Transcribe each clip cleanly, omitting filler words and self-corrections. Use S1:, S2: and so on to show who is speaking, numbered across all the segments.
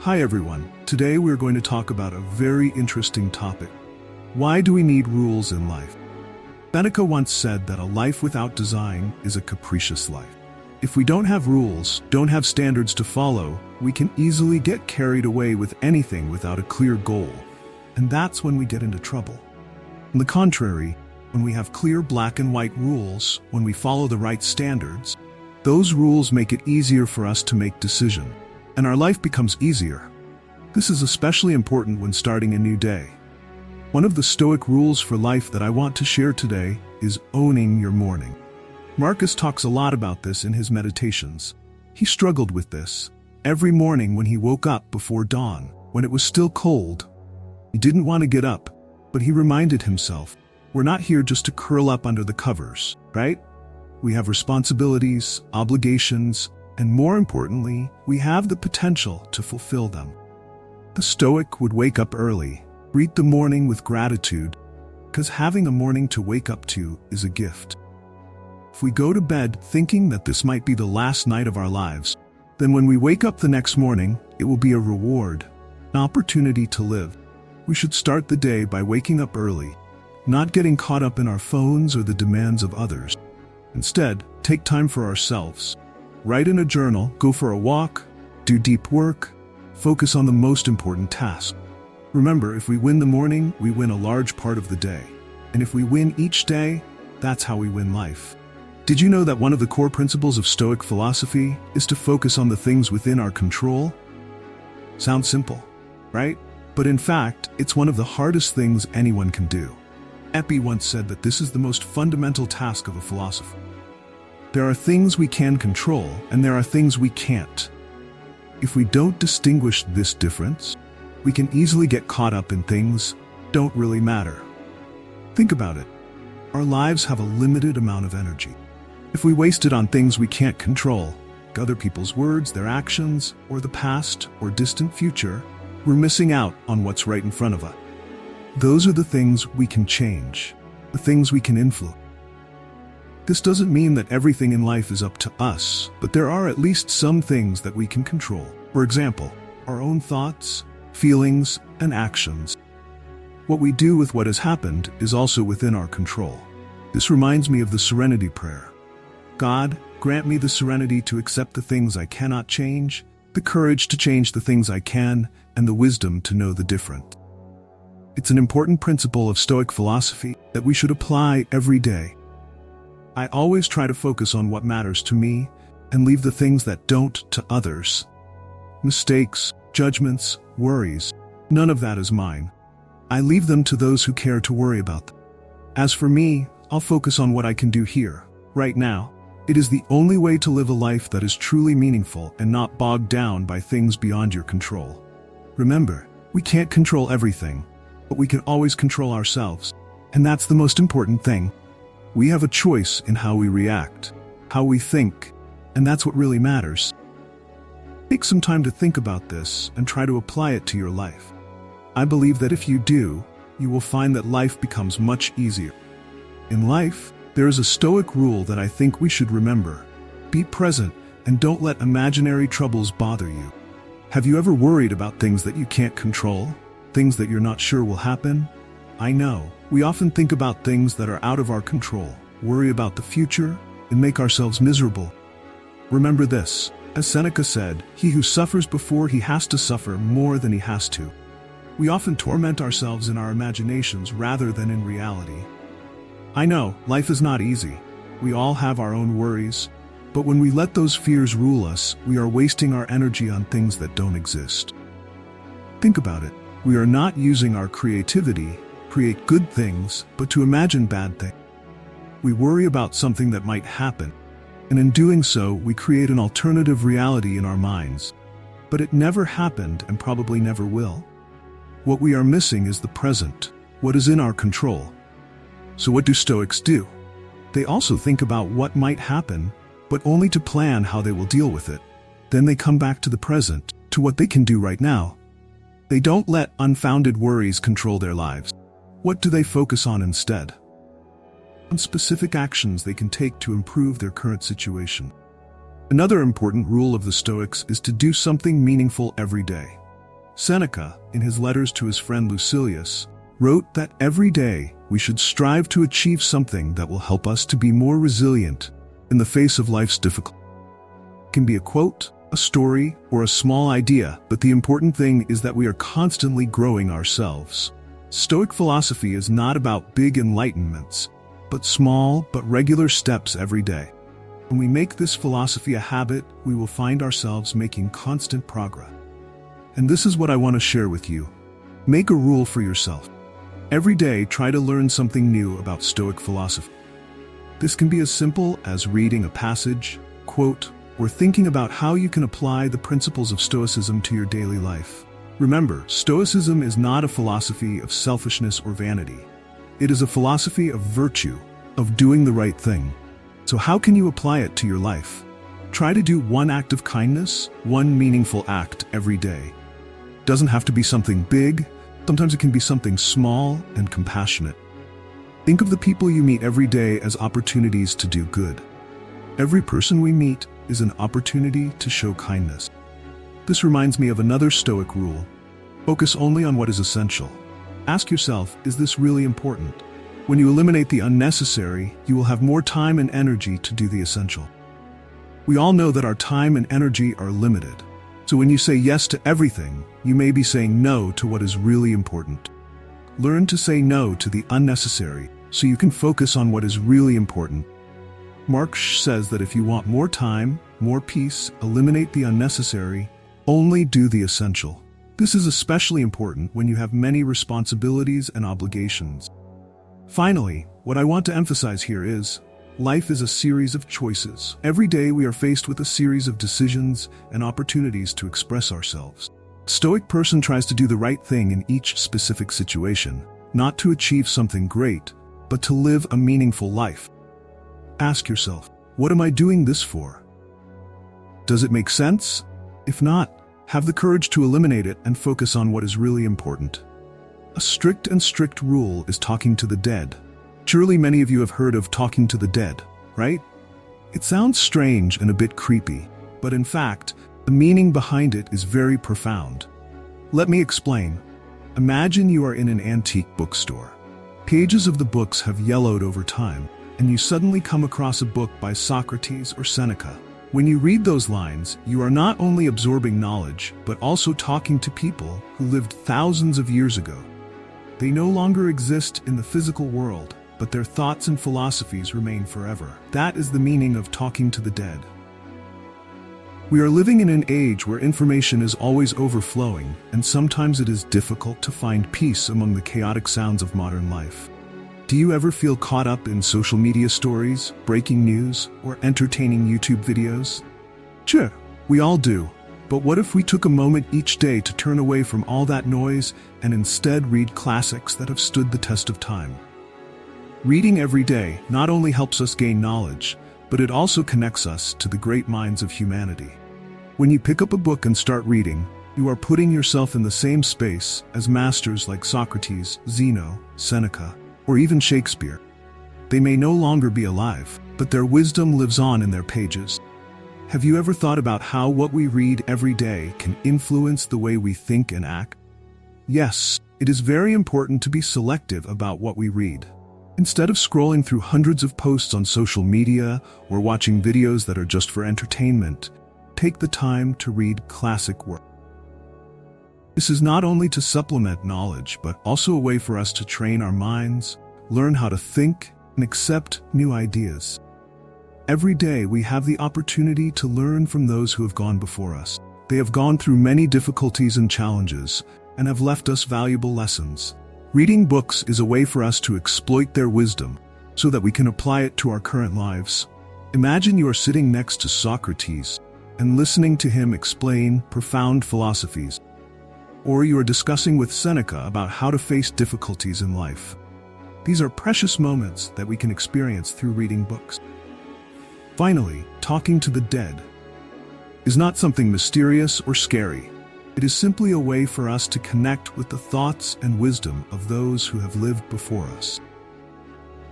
S1: Hi everyone, today we're going to talk about a very interesting topic. Why do we need rules in life? Seneca once said that a life without design is a capricious life. If we don't have rules, don't have standards to follow, we can easily get carried away with anything without a clear goal. And that's when we get into trouble. On the contrary, when we have clear black and white rules, when we follow the right standards, those rules make it easier for us to make decisions, and our life becomes easier. This is especially important when starting a new day. One of the Stoic rules for life that I want to share today is owning your morning. Marcus talks a lot about this in his meditations. He struggled with this. Every morning when he woke up before dawn, when it was still cold, he didn't want to get up, but he reminded himself, we're not here just to curl up under the covers, right? We have responsibilities, obligations, and more importantly, we have the potential to fulfill them. The Stoic would wake up early, greet the morning with gratitude, because having a morning to wake up to is a gift. If we go to bed thinking that this might be the last night of our lives, then when we wake up the next morning, it will be a reward, an opportunity to live. We should start the day by waking up early, not getting caught up in our phones or the demands of others. Instead, take time for ourselves. Write in a journal, go for a walk, do deep work, focus on the most important task. Remember, if we win the morning, we win a large part of the day. And if we win each day, that's how we win life. Did you know that one of the core principles of Stoic philosophy is to focus on the things within our control? Sounds simple, right? But in fact, it's one of the hardest things anyone can do. Epi once said that this is the most fundamental task of a philosopher. There are things we can control, and there are things we can't. If we don't distinguish this difference, we can easily get caught up in things that don't really matter. Think about it. Our lives have a limited amount of energy. If we waste it on things we can't control, like other people's words, their actions, or the past or distant future, we're missing out on what's right in front of us. Those are the things we can change, the things we can influence. This doesn't mean that everything in life is up to us, but there are at least some things that we can control. For example, our own thoughts, feelings, and actions. What we do with what has happened is also within our control. This reminds me of the serenity prayer. God, grant me the serenity to accept the things I cannot change, the courage to change the things I can, and the wisdom to know the difference. It's an important principle of Stoic philosophy that we should apply every day. I always try to focus on what matters to me and leave the things that don't to others. Mistakes, judgments, worries, none of that is mine. I leave them to those who care to worry about them. As for me, I'll focus on what I can do here, right now. It is the only way to live a life that is truly meaningful and not bogged down by things beyond your control. Remember, we can't control everything, but we can always control ourselves. And that's the most important thing. We have a choice in how we react, how we think, and that's what really matters. Take some time to think about this and try to apply it to your life. I believe that if you do, you will find that life becomes much easier. In life, there is a Stoic rule that I think we should remember. Be present and don't let imaginary troubles bother you. Have you ever worried about things that you can't control? Things that you're not sure will happen? I know, we often think about things that are out of our control, worry about the future, and make ourselves miserable. Remember this, as Seneca said, he who suffers before he has to suffer more than he has to. We often torment ourselves in our imaginations rather than in reality. I know, life is not easy. We all have our own worries, but when we let those fears rule us, we are wasting our energy on things that don't exist. Think about it. We are not using our creativity create good things, but to imagine bad things. We worry about something that might happen, and in doing so, we create an alternative reality in our minds. But it never happened and probably never will. What we are missing is the present, what is in our control. So what do Stoics do? They also think about what might happen, but only to plan how they will deal with it. Then they come back to the present, to what they can do right now. They don't let unfounded worries control their lives. What do they focus on instead? On specific actions they can take to improve their current situation. Another important rule of the Stoics is to do something meaningful every day. Seneca, in his letters to his friend Lucilius, wrote that every day we should strive to achieve something that will help us to be more resilient in the face of life's difficulties. It can be a quote, a story, or a small idea, but the important thing is that we are constantly growing ourselves. Stoic philosophy is not about big enlightenments, but small but regular steps every day. When we make this philosophy a habit, we will find ourselves making constant progress. And this is what I want to share with you. Make a rule for yourself. Every day, try to learn something new about Stoic philosophy. This can be as simple as reading a passage, quote, or thinking about how you can apply the principles of Stoicism to your daily life. Remember, Stoicism is not a philosophy of selfishness or vanity. It is a philosophy of virtue, of doing the right thing. So how can you apply it to your life? Try to do one act of kindness, one meaningful act every day. It doesn't have to be something big. Sometimes it can be something small and compassionate. Think of the people you meet every day as opportunities to do good. Every person we meet is an opportunity to show kindness. This reminds me of another Stoic rule. Focus only on what is essential. Ask yourself, is this really important? When you eliminate the unnecessary, you will have more time and energy to do the essential. We all know that our time and energy are limited. So when you say yes to everything, you may be saying no to what is really important. Learn to say no to the unnecessary so you can focus on what is really important. Marx says that if you want more time, more peace, eliminate the unnecessary, only do the essential. This is especially important when you have many responsibilities and obligations. Finally, what I want to emphasize here is, life is a series of choices. Every day we are faced with a series of decisions and opportunities to express ourselves. A Stoic person tries to do the right thing in each specific situation, not to achieve something great, but to live a meaningful life. Ask yourself, what am I doing this for? Does it make sense? If not, have the courage to eliminate it and focus on what is really important. A strict rule is talking to the dead. Surely many of you have heard of talking to the dead, right? It sounds strange and a bit creepy, but in fact, the meaning behind it is very profound. Let me explain. Imagine you are in an antique bookstore. Pages of the books have yellowed over time, and you suddenly come across a book by Socrates or Seneca. When you read those lines, you are not only absorbing knowledge, but also talking to people who lived thousands of years ago. They no longer exist in the physical world, but their thoughts and philosophies remain forever. That is the meaning of talking to the dead. We are living in an age where information is always overflowing, and sometimes it is difficult to find peace among the chaotic sounds of modern life. Do you ever feel caught up in social media stories, breaking news, or entertaining YouTube videos? Sure, we all do. But what if we took a moment each day to turn away from all that noise and instead read classics that have stood the test of time? Reading every day not only helps us gain knowledge, but it also connects us to the great minds of humanity. When you pick up a book and start reading, you are putting yourself in the same space as masters like Socrates, Zeno, Seneca, or even Shakespeare. They may no longer be alive, but their wisdom lives on in their pages. Have you ever thought about how what we read every day can influence the way we think and act? Yes, it is very important to be selective about what we read. Instead of scrolling through hundreds of posts on social media or watching videos that are just for entertainment, take the time to read classic work. This is not only to supplement knowledge, but also a way for us to train our minds, learn how to think, and accept new ideas. Every day we have the opportunity to learn from those who have gone before us. They have gone through many difficulties and challenges, and have left us valuable lessons. Reading books is a way for us to exploit their wisdom, so that we can apply it to our current lives. Imagine you are sitting next to Socrates, and listening to him explain profound philosophies. Or you are discussing with Seneca about how to face difficulties in life. These are precious moments that we can experience through reading books. Finally, talking to the dead is not something mysterious or scary. It is simply a way for us to connect with the thoughts and wisdom of those who have lived before us.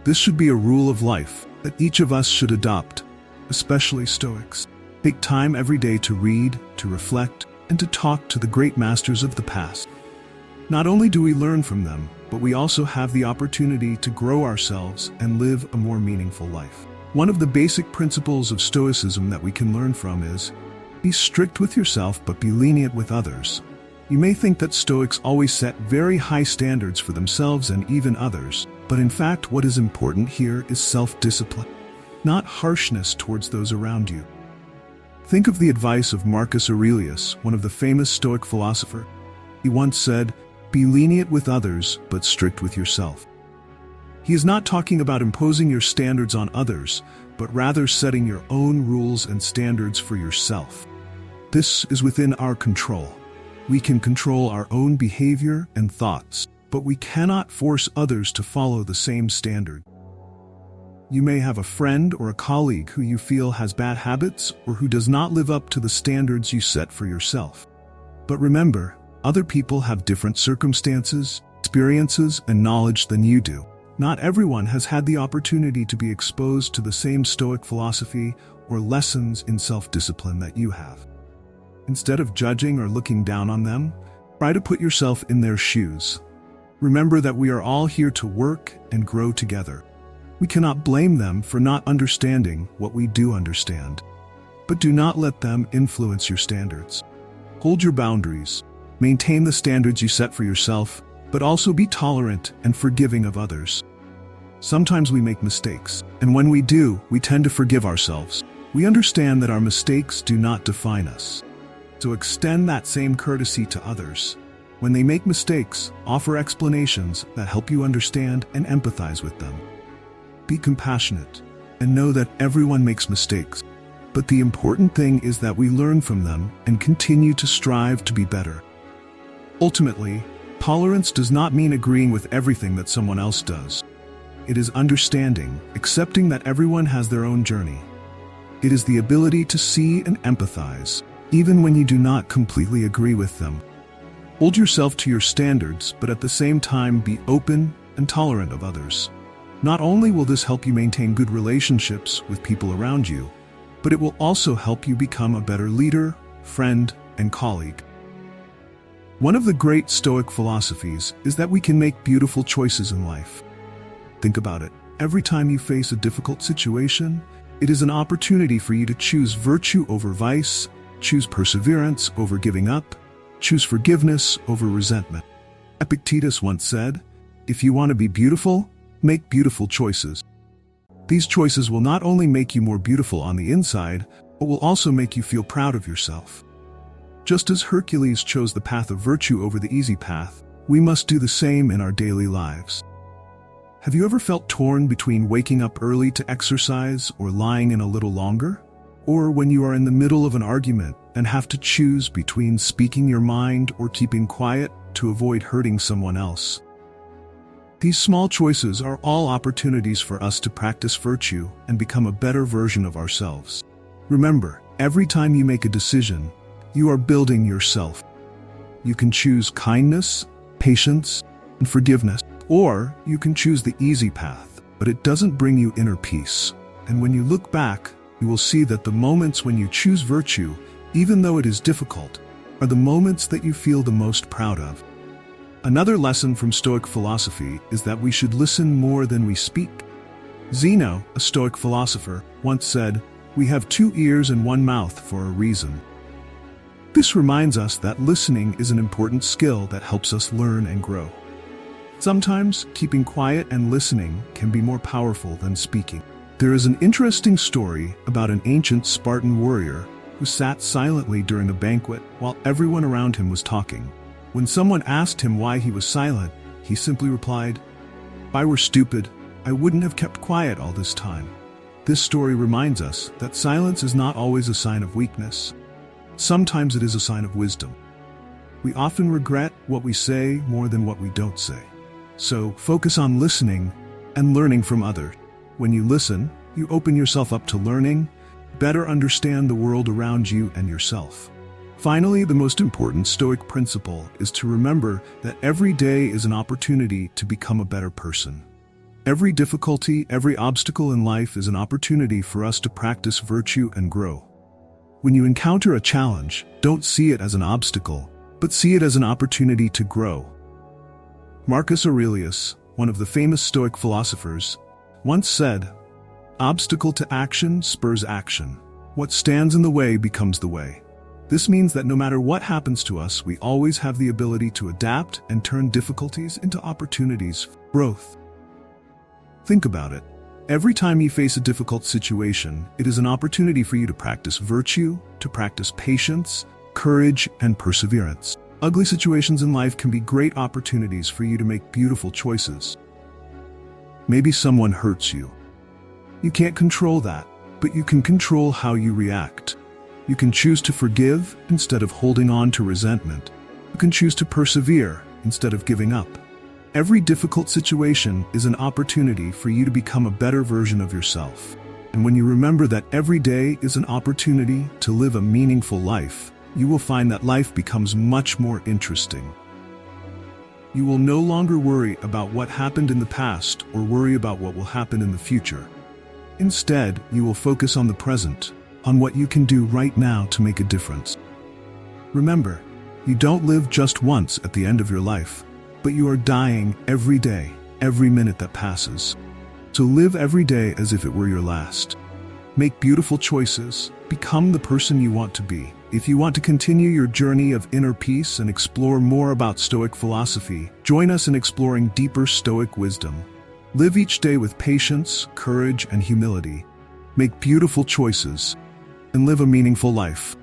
S1: This should be a rule of life that each of us should adopt, especially Stoics. Take time every day to read, to reflect, and to talk to the great masters of the past. Not only do we learn from them, but we also have the opportunity to grow ourselves and live a more meaningful life. One of the basic principles of Stoicism that we can learn from is, be strict with yourself but be lenient with others. You may think that Stoics always set very high standards for themselves and even others, but in fact what is important here is self-discipline, not harshness towards those around you. Think of the advice of Marcus Aurelius, one of the famous Stoic philosophers. He once said, "Be lenient with others, but strict with yourself." He is not talking about imposing your standards on others, but rather setting your own rules and standards for yourself. This is within our control. We can control our own behavior and thoughts, but we cannot force others to follow the same standard. You may have a friend or a colleague who you feel has bad habits or who does not live up to the standards you set for yourself. But remember, other people have different circumstances, experiences, and knowledge than you do. Not everyone has had the opportunity to be exposed to the same Stoic philosophy or lessons in self-discipline that you have. Instead of judging or looking down on them, try to put yourself in their shoes. Remember that we are all here to work and grow together. We cannot blame them for not understanding what we do understand. But do not let them influence your standards. Hold your boundaries. Maintain the standards you set for yourself, but also be tolerant and forgiving of others. Sometimes we make mistakes, and when we do, we tend to forgive ourselves. We understand that our mistakes do not define us. So extend that same courtesy to others. When they make mistakes, offer explanations that help you understand and empathize with them. Be compassionate, and know that everyone makes mistakes. But the important thing is that we learn from them and continue to strive to be better. Ultimately, tolerance does not mean agreeing with everything that someone else does. It is understanding, accepting that everyone has their own journey. It is the ability to see and empathize, even when you do not completely agree with them. Hold yourself to your standards, but at the same time be open and tolerant of others. Not only will this help you maintain good relationships with people around you, but it will also help you become a better leader, friend, and colleague. One of the great Stoic philosophies is that we can make beautiful choices in life. Think about it. Every time you face a difficult situation, it is an opportunity for you to choose virtue over vice, choose perseverance over giving up, choose forgiveness over resentment. Epictetus once said, "If you want to be beautiful, make beautiful choices." These choices will not only make you more beautiful on the inside, but will also make you feel proud of yourself. Just as Hercules chose the path of virtue over the easy path, we must do the same in our daily lives. Have you ever felt torn between waking up early to exercise or lying in a little longer? Or when you are in the middle of an argument and have to choose between speaking your mind or keeping quiet to avoid hurting someone else? These small choices are all opportunities for us to practice virtue and become a better version of ourselves. Remember, every time you make a decision, you are building yourself. You can choose kindness, patience, and forgiveness, or you can choose the easy path, but it doesn't bring you inner peace. And when you look back, you will see that the moments when you choose virtue, even though it is difficult, are the moments that you feel the most proud of. Another lesson from Stoic philosophy is that we should listen more than we speak. Zeno, a Stoic philosopher, once said, "We have 2 ears and 1 mouth for a reason." This reminds us that listening is an important skill that helps us learn and grow. Sometimes, keeping quiet and listening can be more powerful than speaking. There is an interesting story about an ancient Spartan warrior who sat silently during a banquet while everyone around him was talking. When someone asked him why he was silent, he simply replied, "If I were stupid, I wouldn't have kept quiet all this time." This story reminds us that silence is not always a sign of weakness. Sometimes it is a sign of wisdom. We often regret what we say more than what we don't say. So focus on listening and learning from others. When you listen, you open yourself up to learning, better understand the world around you and yourself. Finally, the most important Stoic principle is to remember that every day is an opportunity to become a better person. Every difficulty, every obstacle in life is an opportunity for us to practice virtue and grow. When you encounter a challenge, don't see it as an obstacle, but see it as an opportunity to grow. Marcus Aurelius, one of the famous Stoic philosophers, once said, "Obstacle to action spurs action. What stands in the way becomes the way." This means that no matter what happens to us, we always have the ability to adapt and turn difficulties into opportunities for growth. Think about it. Every time you face a difficult situation, it is an opportunity for you to practice virtue, to practice patience, courage, and perseverance. Ugly situations in life can be great opportunities for you to make beautiful choices. Maybe someone hurts you. You can't control that, but you can control how you react. You can choose to forgive instead of holding on to resentment. You can choose to persevere instead of giving up. Every difficult situation is an opportunity for you to become a better version of yourself. And when you remember that every day is an opportunity to live a meaningful life, you will find that life becomes much more interesting. You will no longer worry about what happened in the past or worry about what will happen in the future. Instead, you will focus on the present, on what you can do right now to make a difference. Remember, you don't live just once at the end of your life, but you are dying every day, every minute that passes. So live every day as if it were your last. Make beautiful choices, become the person you want to be. If you want to continue your journey of inner peace and explore more about Stoic philosophy, join us in exploring deeper Stoic wisdom. Live each day with patience, courage, and humility. Make beautiful choices, and live a meaningful life.